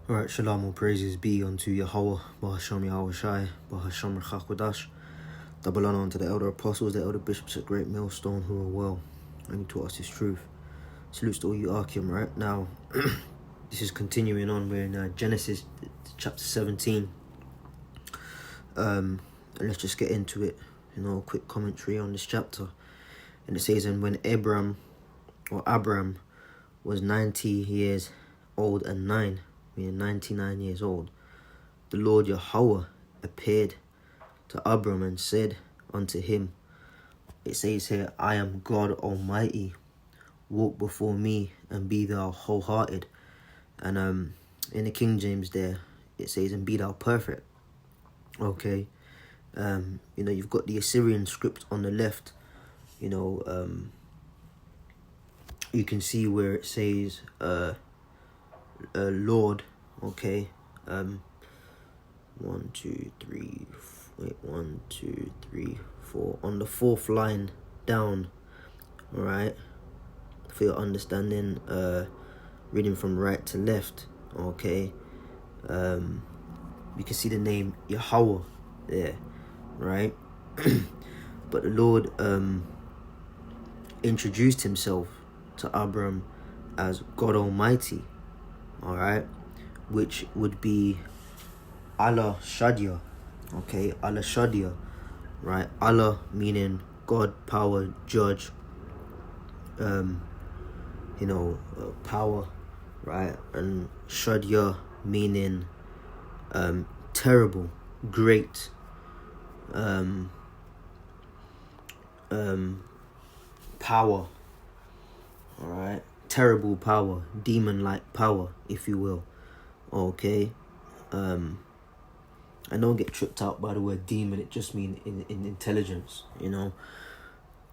Alright, shalom, all praises be unto Yahweh, Bahasham Yahweh Shai, Bahasham Rechakodash. Double honor unto the elder apostles, the elder bishops at Great Millstone who are well and taught us his truth. Salutes to all you Archeum. Right now, this is continuing on. We're in Genesis chapter 17. And let's just get into it. Quick commentary on this chapter. And it says, and when Abram was 90 years old and 9, meaning 99 years old, the Lord Yahweh appeared to Abram and said unto him, it says here, I am God Almighty, walk before me and be thou wholehearted. And in the King James there, it says, and be thou perfect. Okay. You've got the Assyrian script on the left. You can see where it says Lord. Okay. 1, 2, 3, 4. On the fourth line down. All right. For your understanding, reading from right to left. Okay. You can see the name Yahweh there, right? But the Lord introduced himself to Abram as God Almighty, all right, which would be Allah Shadia, okay, Allah Shadia, right? Allah meaning God, power, judge, power, right? And Shadia meaning terrible, great, power, all right, terrible power, demon-like power, if you will. Okay. I don't get tripped out by the word demon. It just means in intelligence,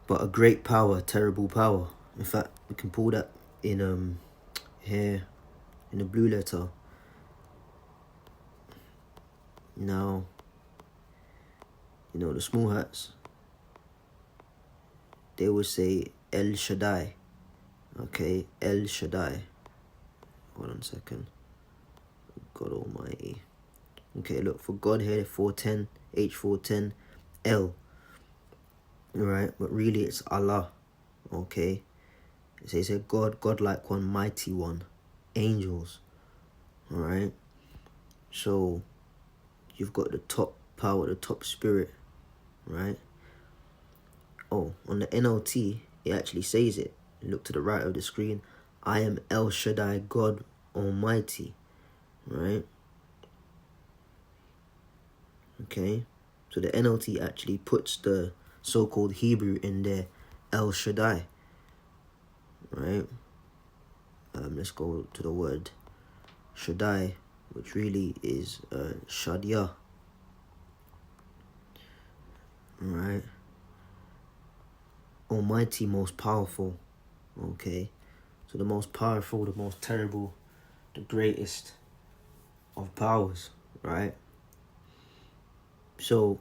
but a great power, terrible power. In fact, we can pull that in here in the blue letter. Now, the small hats, they would say El Shaddai. Okay, El Shaddai. Hold on a second. God Almighty. Okay, look, for God here, 410, H410, L. Alright, but really it's Allah. Okay. It says here, God, godlike one, mighty one, angels. Alright. So, you've got the top power, the top spirit. Right? Oh, on the NLT, it actually says it. Look to the right of the screen. I am El Shaddai, God Almighty. Right? Okay. So the NLT actually puts the so-called Hebrew in there, El Shaddai. Right? Let's go to the word Shaddai, which really is Shadia. Right? Almighty, most powerful. Okay. So the most powerful, the most terrible, the greatest of powers, right? So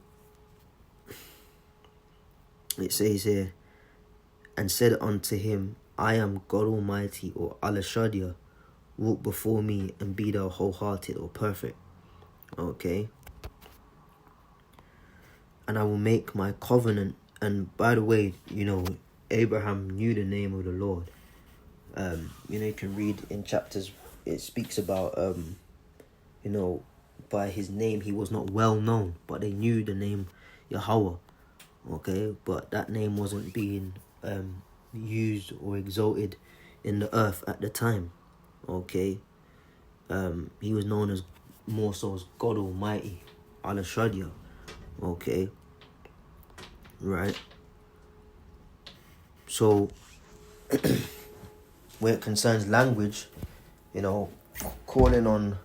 it says here, and said unto him, I am God Almighty, or Allah Shadia, walk before me and be thou wholehearted or perfect. Okay. And I will make my covenant. And by the way, Abraham knew the name of the Lord. You can read in chapters, it speaks about, by his name, he was not well known, but they knew the name Yahweh. Okay, but that name wasn't being used or exalted in the earth at the time. Okay, he was known as more so as God Almighty, Allah Shadia. Okay, right. So when it concerns language, calling on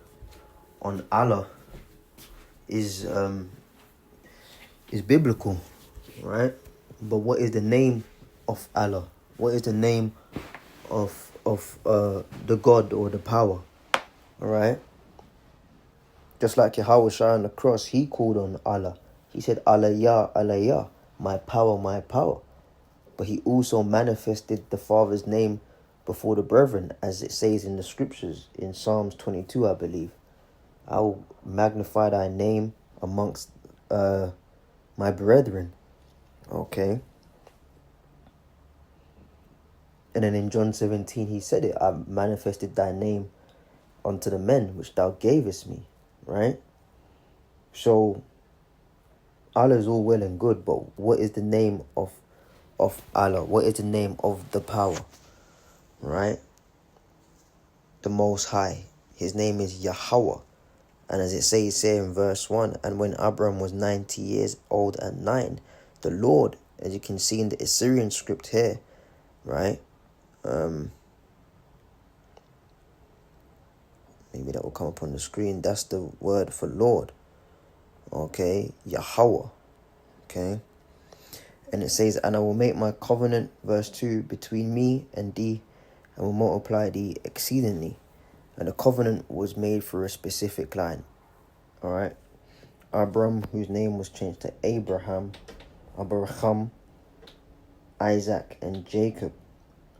Allah is biblical, right? But what is the name of Allah? What is the name of the God or the power? All right. Just like Yahweh Shai on the cross, he called on Allah. He said, Allah Yah, my power, my power. But he also manifested the Father's name before the brethren, as it says in the scriptures in Psalms 22, I believe. I will magnify thy name amongst my brethren. Okay. And then in John 17, he said it, I manifested thy name unto the men which thou gavest me, right? So Allah is all well and good, but what is the name of Allah? What is the name of the power, right? The Most High. His name is Yahweh. And as it says here in verse 1, and when Abram was 90 years old and 9, the Lord, as you can see in the Assyrian script here, right? Maybe that will come up on the screen. That's the word for Lord. Okay, Yahweh. Okay. And it says, and I will make my covenant, verse 2, between me and thee, and will multiply thee exceedingly. And the covenant was made for a specific line. Alright. Abram, whose name was changed to Abraham, Isaac, and Jacob.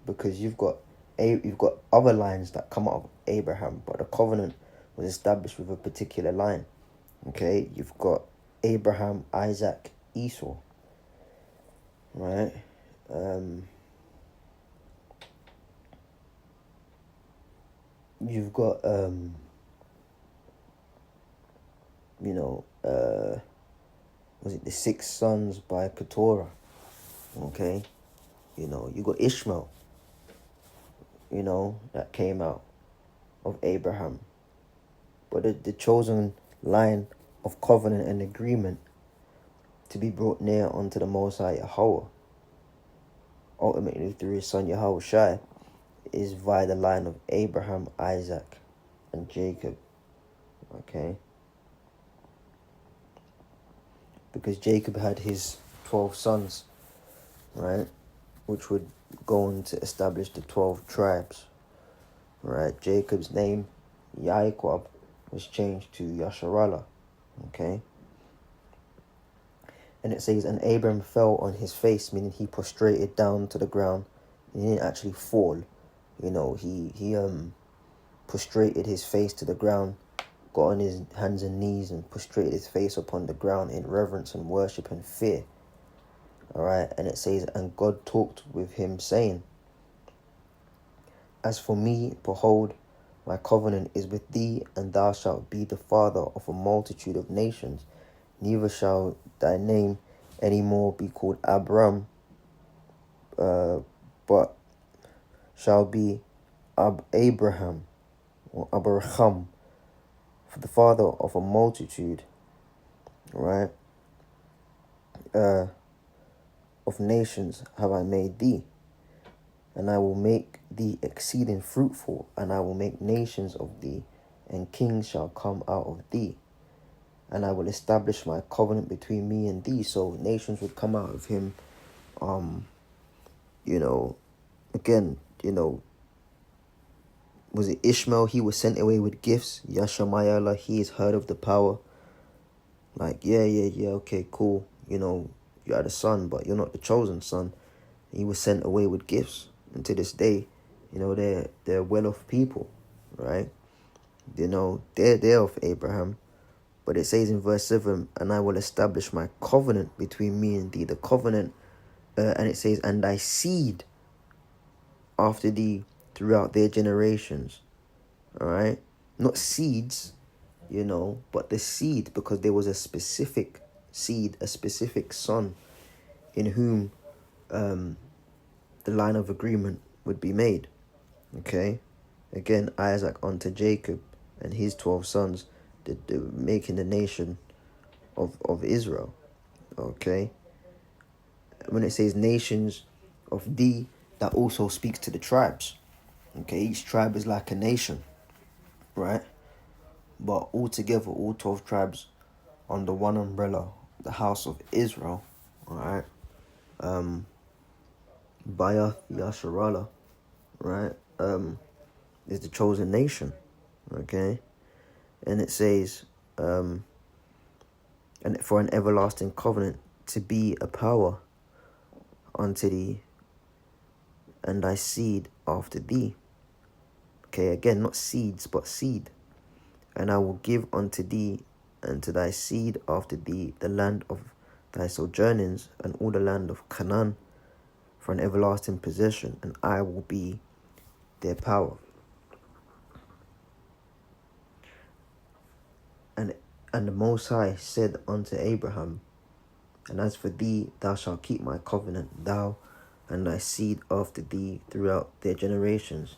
Because you've got other lines that come out of Abraham, but the covenant was established with a particular line. Okay, you've got Abraham, Isaac, Esau. Right? You've got was it the 6 sons by Keturah? Okay, you got Ishmael, that came out of Abraham. But the chosen line of covenant and agreement to be brought near unto the Most High Yahweh, ultimately through his son Yahweh Shai, is via the line of Abraham, Isaac, and Jacob. Okay? Because Jacob had his 12 sons, right? Which would go on to establish the 12 tribes. Right? Jacob's name, Yaakov, was changed to Yasharallah. Okay? And it says, and Abram fell on his face, meaning he prostrated down to the ground. He didn't actually fall. He prostrated his face to the ground, got on his hands and knees and prostrated his face upon the ground in reverence and worship and fear. Alright, and it says, and God talked with him, saying, as for me, behold, my covenant is with thee, and thou shalt be the father of a multitude of nations. Neither shall thy name any more be called Abram, but shall be Abraham, or Abraham, for the father of a multitude, right? Of nations have I made thee, and I will make thee exceeding fruitful, and I will make nations of thee, and kings shall come out of thee. And I will establish my covenant between me and thee. So nations would come out of him. Again, was it Ishmael? He was sent away with gifts. Yashamayallah, he is heard of the power. Like, yeah, okay, cool. You are the son, but you're not the chosen son. He was sent away with gifts. And to this day, they're well-off people, right? They're of Abraham. But it says in verse 7, and I will establish my covenant between me and thee. The covenant, and it says, and thy seed after thee throughout their generations. All right? Not seeds, but the seed, because there was a specific seed, a specific son in whom the line of agreement would be made. Okay? Again, Isaac unto Jacob and his 12 sons, making the nation of Israel. Okay? When it says nations of thee, that also speaks to the tribes. Okay? Each tribe is like a nation. Right? But altogether, all 12 tribes under one umbrella, the house of Israel. Alright? Bayath Yasharallah, right? Is the chosen nation. Okay? And it says, and for an everlasting covenant to be a power unto thee and thy seed after thee. Okay, again, not seeds, but seed. And I will give unto thee and to thy seed after thee the land of thy sojournings and all the land of Canaan for an everlasting possession, and I will be their power. And the Most High said unto Abraham, and as for thee, thou shalt keep my covenant, thou and thy seed after thee throughout their generations.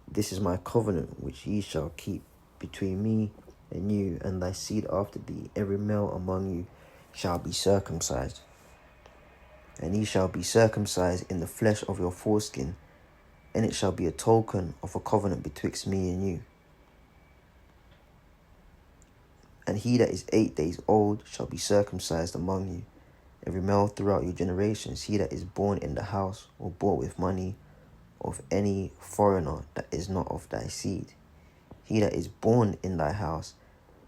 This is my covenant which ye shall keep between me and you and thy seed after thee. Every male among you shall be circumcised, and he shall be circumcised in the flesh of your foreskin, and it shall be a token of a covenant betwixt me and you. And he that is 8 days old shall be circumcised among you, every male throughout your generations. He that is born in the house or bought with money of any foreigner that is not of thy seed. He that is born in thy house,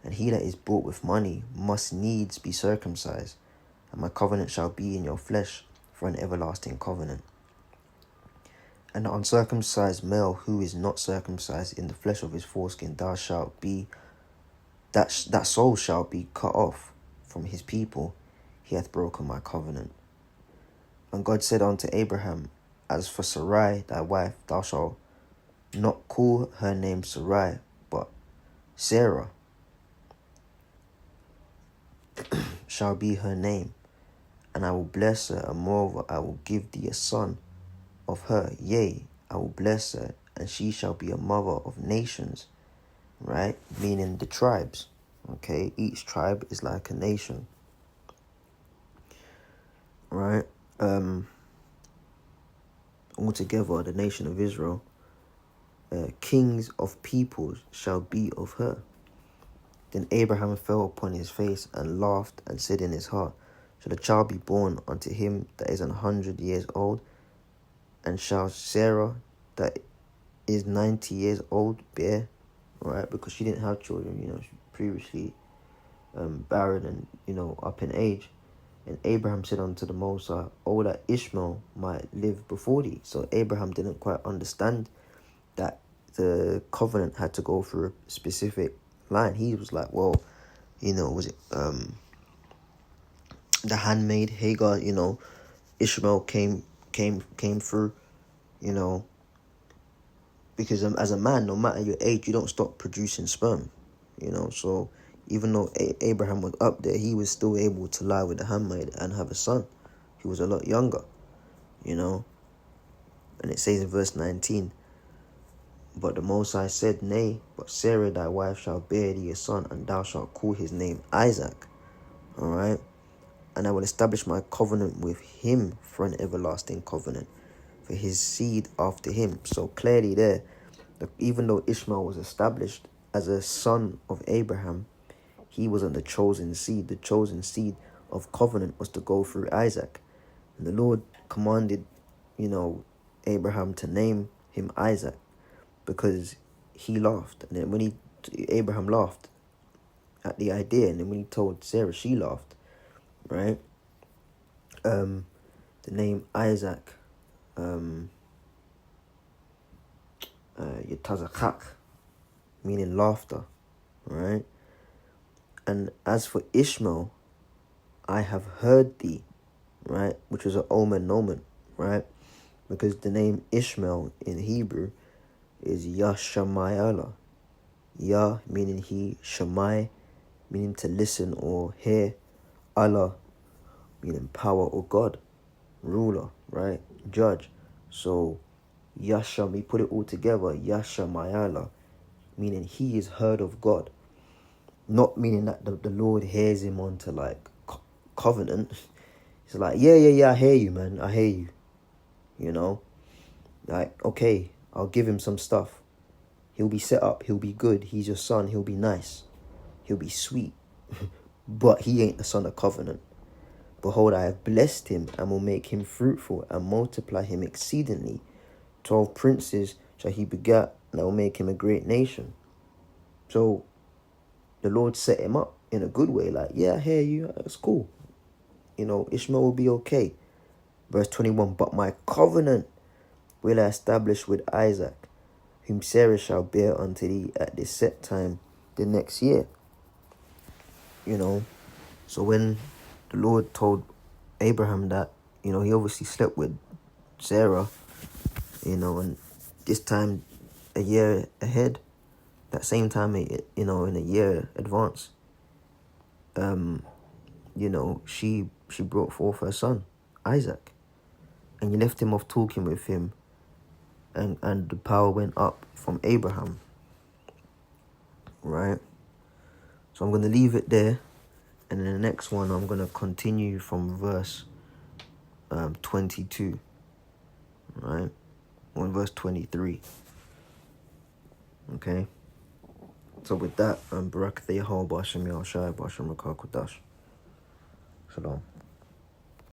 and he that is bought with money, must needs be circumcised, and my covenant shall be in your flesh for an everlasting covenant. And the uncircumcised male who is not circumcised in the flesh of his foreskin, thou shalt be, that soul shall be cut off from his people. He hath broken my covenant. And God said unto Abraham, as for Sarai thy wife, thou shalt not call her name Sarai, but Sarah shall be her name, and I will bless her, and moreover I will give thee a son of her. Yea, I will bless her, and she shall be a mother of nations. Right? Meaning the tribes. Okay? Each tribe is like a nation. Right? Altogether, the nation of Israel, kings of peoples shall be of her. Then Abraham fell upon his face and laughed and said in his heart, shall a child be born unto him that is 100 years old? And shall Sarah that is 90 years old bear? Right? Because she didn't have children, she previously barren and, up in age. And Abraham said unto the Most High, oh, that Ishmael might live before thee. So Abraham didn't quite understand that the covenant had to go through a specific line. He was like, well, was it the handmaid Hagar, Ishmael came through, because as a man, no matter your age, you don't stop producing sperm, so even though Abraham was up there, he was still able to lie with the handmaid and have a son. He was a lot younger, and it says in verse 19, but the Most High said, nay, but Sarah thy wife shall bear thee a son, and thou shalt call his name Isaac. All right? And I will establish my covenant with him for an everlasting covenant, for his seed after him. So clearly there, even though Ishmael was established as a son of Abraham, he wasn't the chosen seed. The chosen seed of covenant was to go through Isaac. And the Lord commanded, Abraham to name him Isaac, because he laughed. And then when Abraham laughed at the idea, and then when he told Sarah, she laughed, right? The name Isaac, Yetazakak, meaning laughter, right? And as for Ishmael, I have heard thee, right? Which was an omen nomen, right? Because the name Ishmael in Hebrew is Yashamayala. Yah meaning he, Shammai meaning to listen or hear, Allah meaning power or God, ruler, right? Judge. So Yasham, we put it all together, Yashamayala, meaning he is heard of God. Not meaning that the Lord hears him onto covenant. It's like, yeah, I hear you, man. I hear you. Like, okay, I'll give him some stuff. He'll be set up. He'll be good. He's your son. He'll be nice. He'll be sweet. But he ain't the son of covenant. Behold, I have blessed him and will make him fruitful and multiply him exceedingly. 12 princes shall he begat, and I will make him a great nation. So the Lord set him up in a good way. Like, yeah, I hear you. That's cool. Ishmael will be okay. Verse 21, but my covenant will I establish with Isaac, whom Sarah shall bear unto thee at the set time the next year. You know, so when the Lord told Abraham that, you know, he obviously slept with Sarah, you know, and this time a year ahead, that same time, you know, in a year advance, you know, she brought forth her son, Isaac. And you left him off talking with him, and the power went up from Abraham, right? So I'm going to leave it there, and in the next one, I'm going to continue from verse 22, right? Or verse 23, okay? So with that, Barak Thayahal Basham Yahshai Basham Rakal Kodash. Shalom.